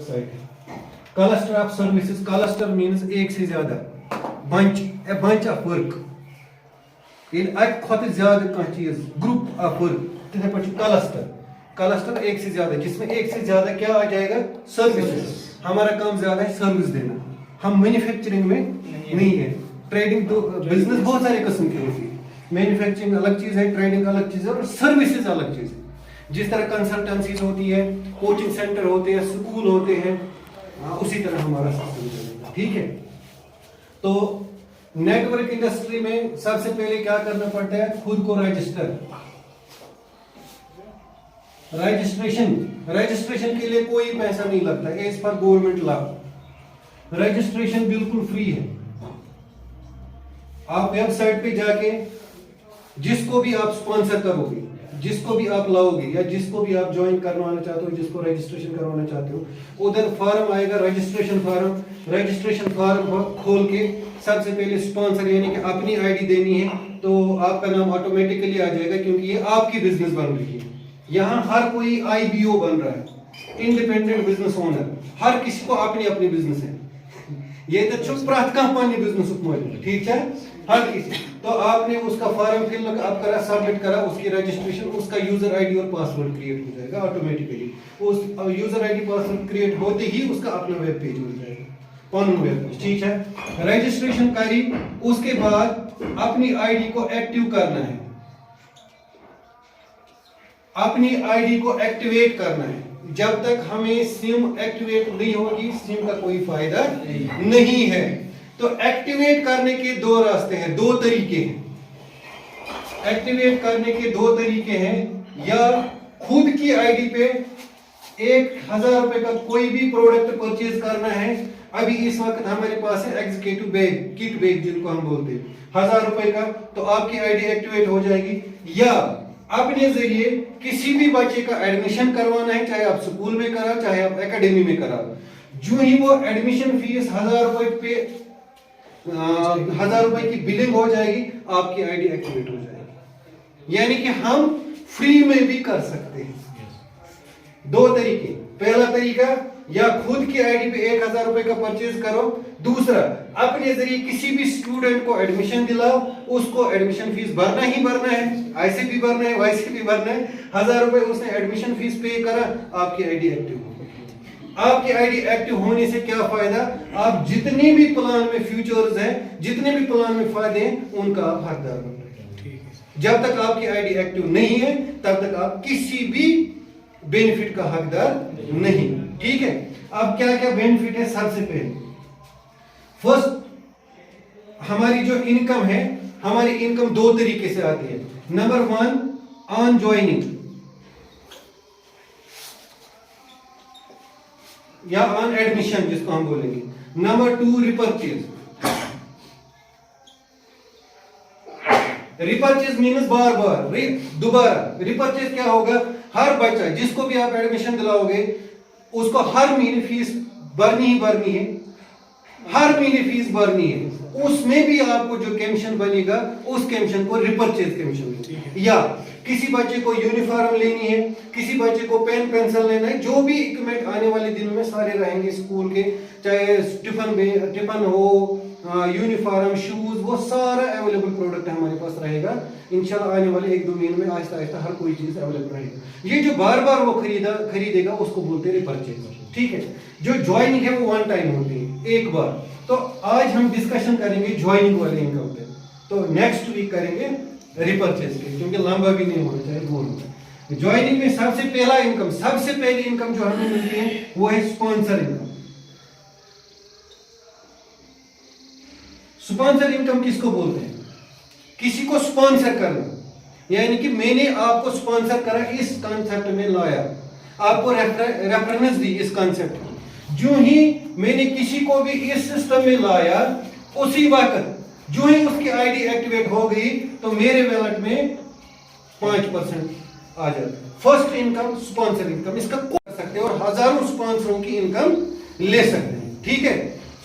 Side है। Cluster of services, cluster means एक से ज्यादा, bunch, a bunch of work, ज्यादा कह चीज, ग्रुप ऑफ वर्क, तिथे पे क्लस्टर। क्लस्टर एक से ज्यादा, जिसमें एक से ज्यादा क्या आ जाएगा, सर्विसेज। हमारा काम ज्यादा है सर्विस देना, हम मैन्युफैक्चरिंग में नहीं है। ट्रेडिंग तो बिजनेस बहुत सारे किस्म की होती है, मैन्युफैक्चरिंग अलग चीज है, ट्रेडिंग अलग चीज है और सर्विसेज अलग चीज है। जिस तरह कंसल्टेंसीज होती है, कोचिंग सेंटर होते हैं, स्कूल होते हैं, उसी तरह हमारा सिस्टम चलेगा। ठीक है, तो नेटवर्क इंडस्ट्री में सबसे पहले क्या करना पड़ता है, खुद को रजिस्ट्रेशन के लिए कोई पैसा नहीं लगता, as per government law registration बिल्कुल फ्री है। आप वेबसाइट पे जाके जिसको भी आप स्पॉन्सर करोगे, जिसको भी आप लाओगे या जिसको भी आप ज्वाइन करवाना चाहते हो, जिसको रजिस्ट्रेशन करवाना चाहते हो, उधर फॉर्म आएगा, रजिस्ट्रेशन फॉर्म खोल के सबसे पहले स्पॉन्सर यानी कि अपनी आईडी देनी है, तो आपका नाम ऑटोमेटिकली आ जाएगा, क्योंकि ये आपकी बिजनेस बन रही है। यहाँ हर कोई आईबीओ बन रहा है, इंडिपेंडेंट बिजनेस ओनर, हर किसी को अपनी अपनी बिजनेस है। ये तो प्रत कंपनी बिजनेस मौजूद, ठीक है, हर किसी। तो आपने उसका फॉर्म फिल अप करा, सबमिट करा, उसकी रजिस्ट्रेशन, उसका यूजर आईडी और पासवर्ड क्रिएट हो जाएगा ऑटोमेटिकली। उस यूजर आईडी पासवर्ड क्रिएट होते ही उसका अपना वेब पेज हो जाएगा, पन वेब पेज, ठीक है। रजिस्ट्रेशन करी, उसके बाद अपनी आईडी को एक्टिव करना है, अपनी आईडी को एक्टिवेट करना है। जब तक हमें सिम एक्टिवेट नहीं होगी, सिम का कोई फायदा नहीं है। तो एक्टिवेट करने के दो रास्ते हैं, दो तरीके हैं। एक्टिवेट करने के दो तरीके हैं, या खुद की आईडी पे 1000 रुपए का कोई भी प्रोडक्ट परचेज करना है। अभी इस वक्त हमारे पास है एग्जीक्यूटिव बैग, किट बैग जिनको हम बोलते हैं, 1000 रुपए का, तो आपकी आईडी एक्टिवेट हो जाएगी। या अपने जरिए किसी भी बच्चे का एडमिशन करवाना है, चाहे आप स्कूल में करा, चाहे आप एकेडमी में करा, जो ही वो एडमिशन फीस 1000 रुपए पे 1000 रुपए की बिलिंग हो जाएगी, आपकी आईडी एक्टिवेट हो जाएगी। यानी कि हम फ्री में भी कर सकते हैं। दो तरीके, पहला तरीका या खुद की आईडी पे 1000 रुपए का परचेज करो, दूसरा अपने जरिए किसी भी स्टूडेंट को एडमिशन दिलाओ, उसको एडमिशन फीस भरना ही भरना है, ऐसे भी भरना है, वैसे भी भरना है। 1000 रुपए उसने एडमिशन फीस पे करा, आपकी आईडी एक्टिव हो गई। आपकी आईडी एक्टिव होने से क्या फायदा, आप जितने भी प्लान में फ्यूचर्स हैं, जितने भी प्लान में फायदे हैं, उनका आप हकदार बन रहे हैं। जब तक आपकी आईडी एक्टिव नहीं है, तब तक आप किसी भी बेनिफिट का हकदार नहीं। ठीक है, अब क्या क्या बेनिफिट है, सबसे पहले फर्स्ट, हमारी जो इनकम है, हमारी इनकम दो तरीके से आती है। नंबर 1 ऑन ज्वाइनिंग या ऑन एडमिशन जिसको हम बोलेंगे। Number 2 repurchase. रिपर्चेज मीन्स बार बार दोबारा। रिपर्चेज क्या होगा, हर बच्चा जिसको भी आप एडमिशन दिलाओगे, उसको हर महीने फीस भरनी ही भरनी है, हर महीने फीस भरनी है। उसमें भी आपको जो कमीशन बनेगा, उस कमीशन को रिपर्चेज कमीशन। या किसी बच्चे को यूनिफॉर्म लेनी है, किसी बच्चे को पेन पेंसिल लेना है, जो भी इक्विपमेंट आने वाले दिनों में सारे रहेंगे स्कूल के, चाहे टिफिन हो, यूनिफॉर्म, शूज, वो सारा अवेलेबल प्रोडक्ट हमारे पास रहेगा। इंशाल्लाह आने वाले 1-2 महीने में आहिस्ता आहिस्ता हर कोई चीज अवेलेबल रहेगी। ये जो बार बार वो खरीदेगा, उसको बोलते हैं रिपर्चेज। ठीक है, जो ज्वाइनिंग है वो 1 टाइम होती है, एक बार। तो आज हम डिस्कशन करेंगे ज्वाइनिंग वाले इनकम पे, तो नेक्स्ट वीक करेंगे रिपर्चेज के, क्योंकि लंबा भी नहीं होना चाहिए, गोल। ज्वाइनिंग में सबसे पहला इनकम, सबसे पहली इनकम जो हमें मिलती है वो है स्पॉन्सर इनकम। स्पॉन्सर इनकम किसको बोलते हैं, किसी को स्पॉन्सर करना, यानी कि मैंने आपको स्पॉन्सर करा, इस कॉन्सेप्ट में लाया, आपको रेफरेंस दी इस कॉन्सेप्ट में। जो ही मैंने किसी को भी इस सिस्टम में लाया, उसी वक्त जो ही उसकी आईडी एक्टिवेट हो गई, तो मेरे वैलेट में 5% आ जाता। फर्स्ट इनकम स्पॉन्सर इनकम, इसका कर सकते हैं और हजारों स्पॉन्सरों की इनकम ले सकते हैं। ठीक है,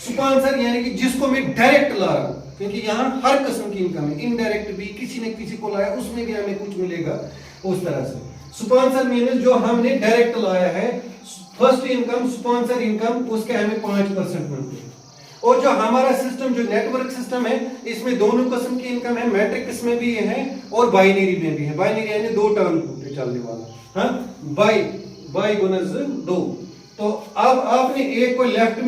स्पॉन्सर यानी कि जिसको मैं डायरेक्ट ला रहा हूं, क्योंकि यहाँ हर किस्म की इनकम है, इनडायरेक्ट भी, किसी ने किसी को लाया उसमें भी हमें कुछ मिलेगा, उस तरह से। स्पॉन्सर मीन्स जो हमने डायरेक्ट लाया है, फर्स्ट इनकम स्पॉन्सर इनकम उसके हमें 5% मिलते हैं। और जो हमारा सिस्टम जो नेटवर्क सिस्टम है इसमें दोनों किस्म की इनकम है, मैट्रिक्स में भी है और बाइनरी में भी है। बाइनरी यानी दो टर्म पे चलने वाला, हाँ, बाई गुणज 2। तो अब आपने एक को लेफ्ट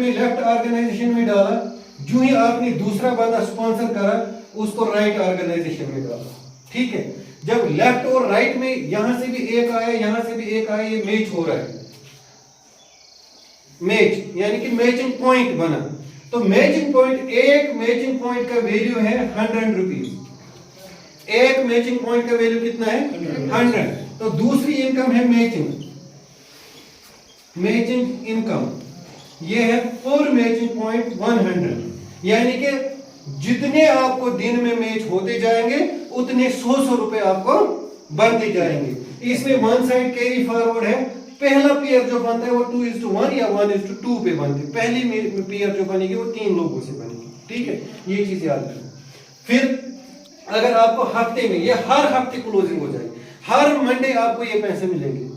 ऑर्गेनाइजेशन में डाला, जो ही आपने दूसरा बंदा स्पॉन्सर करा उसको राइट ऑर्गेनाइजेशन में डाला, ठीक है। जब लेफ्ट और राइट में यहां से भी एक आया यहां से भी एक आया, ये मैच हो रहा है, मैच यानी कि मैचिंग पॉइंट बना। तो मैचिंग पॉइंट, एक मैचिंग पॉइंट का वैल्यू है 100 रुपीज। एक मैचिंग पॉइंट का वैल्यू कितना है 100। तो दूसरी इनकम है मैचिंग इनकम, ये है पर मैचिंग पॉइंट 100, यानी कि जितने आपको दिन में मैच होते जाएंगे उतने 100 रुपए आपको बनते जाएंगे। इसमें वन साइड कैरी फॉरवर्ड है, पहला पेयर जो बनता है वो 2:1 या 1:2 पे बनते हैं। पहली पेयर जो बनेगी वो 3 लोगों से बनेगी, ठीक है, ये चीज याद रखना। फिर अगर आपको हफ्ते में, ये हर हफ्ते क्लोजिंग हो जाएगी, हर मंडे आपको ये पैसे मिलेंगे।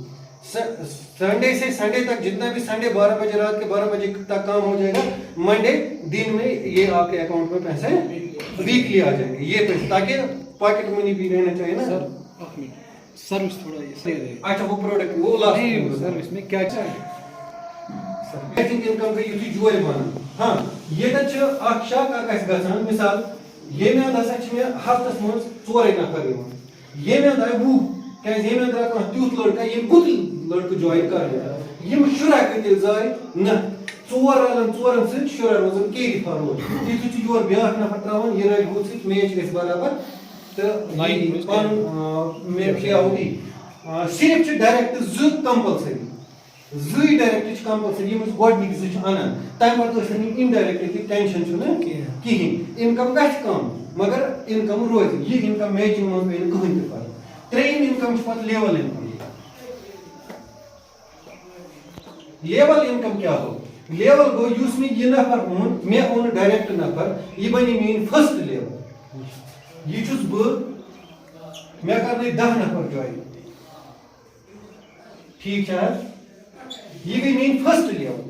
संडे से संडे तक जितना भी संडे 12 बजे रात के 12 बजे तक काम हो जाएगा, मंडे दिन में ये आपके अकाउंट में पैसे वीकली आ जाएंगे, ये पैसे, ताकि पॉकेट मनी भी रहना चाहिए ना। सर्विस थोड़ा ये अच्छा वो प्रोडक्ट वो लास्ट सर्विस में क्या मैचिंग इनकम का युति जोर बना। हाँ ये तो अख शाख गसान, मिसाल ये में हसा हफ्तस मज 4 नफर ये में आए 20 क्या ये में कह तुथ लड़का ये गुत लड़कू ज्वाइन कर शुरा कर जाय न 4 रलन 4 सत शुरा रोजन केरी फॉरवर्ड तुझ योर ब्या नफर त्रावन ये रल हूँ सत मैच गस बराबर तो सिर्फ डायरेक्ट ज कंपलसरी डायरेक्ट कंपलसरी गोडनिक अनान तम पे इनडायरेक्ट टेंशन कहें इनकम गि कम मगर इनकम रोज ये इनकम मैचिंग मज पे कहें फर्क। त्रेम income level income. Level income क्या हो, लेवल गो युस मे ये नफर ओन मे ओन डायरेक्ट नफर ये बनी मेन फर्स्ट लेवल, ये मे कर 10 नफर ज्वाइन, ठीक है, ये गई मेन फर्स्ट लेवल,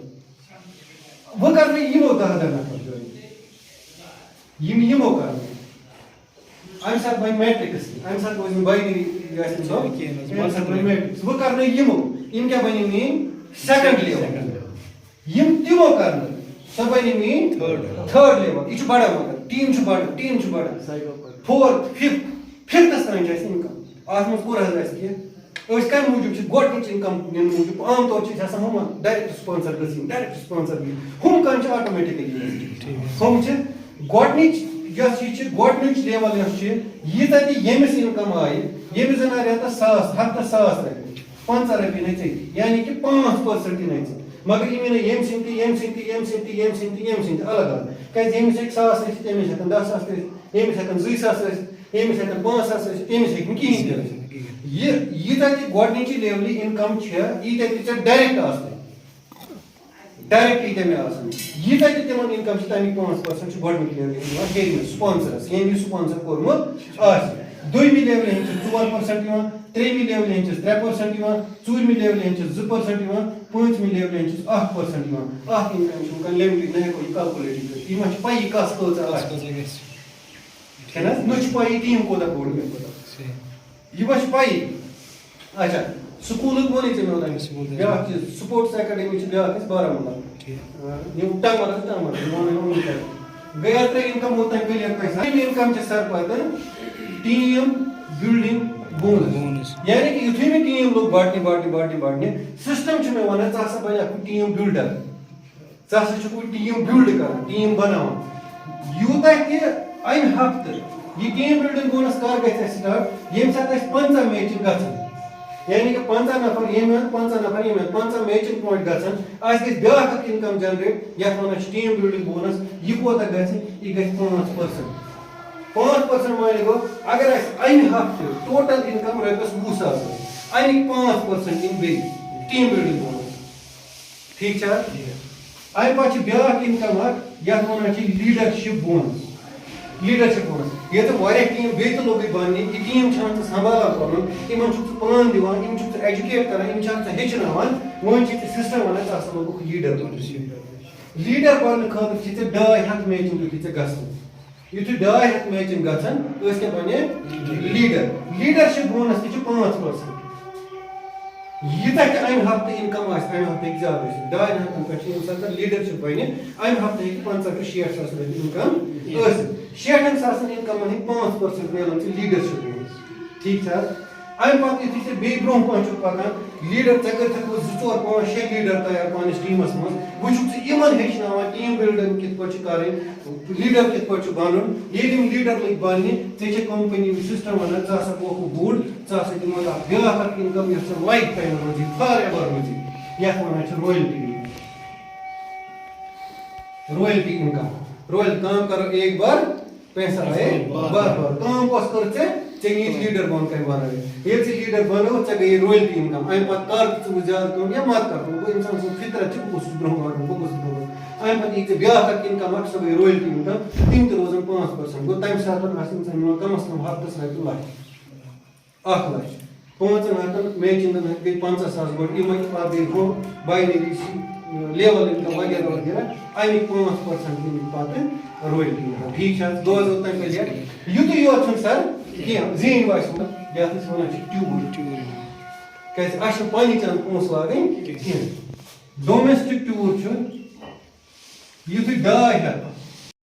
वो कर यमो 10 नफर ज्वाइन, यमो कर अम सात बन मैट्रिक्स, अम सात बन बाइनरी मैट्रिक्स, वो कर यमो इन क्या बनी मेन सेकंड लेवल, यम तिमो कर सो बनी मेन थर्ड लेवल, ये बड़ा मगर टीम बड़ा फोर्थ फिफ्थस तक इनकम आज मज कोर कम मूजूब गोडनिच इनकम मूजूब आम तौर हम डायरेक्ट स्पॉन्सर डायरेक्ट स्पॉन्सर हम कम ऑटोमेटिकली हम गोडनिच गोडनिच लेवल ये यमिस इनकम आई यमिस जन रेतस 1000 हफ्तस 1000 रपये 5 रपये नई यानी कि 5% नई, मगर यम अलग अलग क्या 1000 तमिस 10,000 यमिस 2,000 यमिस 5,000 यमिस कहें ये गोडनिच लेवल इनकम ये डायरेक्ट डायरेक्टली ये तिम इनकम तमिक 5% गोडनिक लेवल स्पॉन्सरस ये स्पॉन्सर कोर्मुत दोमी लेवल 4%, त्रेमी लेवल 3%, चूरमी लेवल 2%, पांचमी लेवल 1% इनकम लिमिट ना हेको कैलकुलेट कर यह पी कस न पी टीम कोता बोड़ यह पी। अच्छा स्कूल वो ब्या स्पोर्ट्स अकेडमी ब्या बारामूला टमर गया 3 इनकम वो इनकम सर पता टीम बिल्डिंग बोनस, यानी कि युथी में टीम लोग बांटने सिस्टम में वन बन टीम बिल्डर कोई टीम बिल्ड कर टीम बनान यूत अम हफ्त ये टीम बिल्डिंग बोनस कर ग स्टार्ट ये सात 50 मैचिंग ग यानी कि 50 नफर ये 50 नफर ये 50 मैचिंग पॉइंट ग ब्या इनकम जनरेट ये वन टीम बिल्डिंग बोनस यह कोता ग 5% मान गो अगर अम हफ्ते टोटल इनकम रपस 20,000 अमिक 5% इन बे टीम बिल्डिंग बोनस, ठीक है। अम पे ब्या इनकम ये वन लीडरशिप बोनस یہ تو واریاہ ٹیم بیٚیہِ تہِ لوگٕے بننہِ یہِ ٹیم چھان ژٕ سنبھالان پنُن یِمن چھُکھ ژٕ پلان دِوان یِم چھُکھ ژٕ ایجوکیٹ کران یِم چھکھ ژٕ ہیٚچھناوان وۄنۍ چھِ ژےٚ سسٹم ونان ژٕ ہسا لوگُکھ لیٖڈر بنُن لیٖڈر بننہٕ خٲطرٕ چھِ ژےٚ 250 میچن یُتھُے ژےٚ گژھُن یُتھُے 250 میچن گژھن أسۍ کیٛاہ بنے لیٖڈر لیٖڈرشِپ بونس تہِ چھُ 5%. ییٖژاہ تہِ امہِ ہفتہٕ اِنکم آسہِ امہِ ہفتہٕ ہیٚکہِ زیادٕ ٲسِتھ 2 ہفتن پٮ۪ٹھ چھِ ییٚمہِ ساتہٕ لیٖڈرشِپ بنہِ امہِ ہفتہٕ ہیٚکہِ 50 ٹُو 60 ساس رۄپیہِ اِنکم ٲسِتھ 60 ساسن اِنکمن ہٕنٛدۍ 5% میلان ژےٚ لیٖڈرشِپ منٛز ٹھیٖک چھا حظ امہِ پتہٕ یُتھُے ژےٚ بیٚیہِ برونٛہہ کُن چھُکھ پکان لیٖڈر ژےٚ کٔرِتھ 2 4 5 6 لیٖڈر تیار پننِس ٹیٖمس منٛز وۄنۍ چھُکھ ژٕ یِمن ہیٚچھناوان ٹیٖم بِلڈِنٛگ کِتھ پٲٹھۍ چھِ کرٕنۍ لیٖڈر کِتھ پٲٹھۍ چھُ بنُن ییٚلہِ یِم لیٖڈر لٔگۍ بننہِ ژےٚ چھےٚ کمپنی ہُنٛد سسٹم ونان ژٕ ہسا گوکھ بوٚڑ ژٕ ہسا دِمہٕ اکھ بیٛاکھ اکھ اِنکم یۄس ژےٚ لایف ٹایم روزی فار ایور روزی یتھ ونان چھِ رویلٹی انکم رویل کام کرو ایک بار پیسہ آئے بار بار کام کۄس کٔر ژےٚ نیٖتھ لیٖڈر بۄن کَنہِ بنٲوِتھ ییٚلہِ ژےٚ لیٖڈر بنٲوٕتھ ژےٚ گٔیے رویلٹی انکم امہِ پتہٕ کر ژٕ وۄنۍ زیادٕ کٲم یا مت کر گوٚو انسان سُنٛد فطرت چھُ بہٕ گوٚژھُس برونٛہہ واتُن بہٕ گوٚژھُس برونٛہہ واتُن امہِ پتہٕ یی ژےٚ بیٛاکھ اکھ انکم اکھ سۄ گٔیے رویلٹی انکم تِم تہِ روزن 5% گوٚو تمہِ ساتہٕ آسہِ اِنسان نِوان کم از کم ہفتس رۄپیہِ لچھ 1 لچھ 5 ہتن میچِنٛگن ہٕنٛدۍ گٔے 50 ساس گۄڈٕ یِمے پتہٕ گٔے ہُہ باینری لیول انکم وغیرہ وغیرہ امیِکۍ 5% یِم پتہٕ رویلٹی انکم ٹھیٖک چھا حظ گوٚو حظ اوٚتام کٔلیر یُتُے یوت چھُنہٕ سر کینٛہہ زیٖنۍ واسہِ نہٕ یتھ أسۍ ونان چھِ ٹیوٗر کیازِ اسہِ چھِ پننہِ چند پونٛسہٕ لاگٕنۍ کینٛہہ ڈومیسٹِک ٹیوٗر چھُ یُتھُے 2.5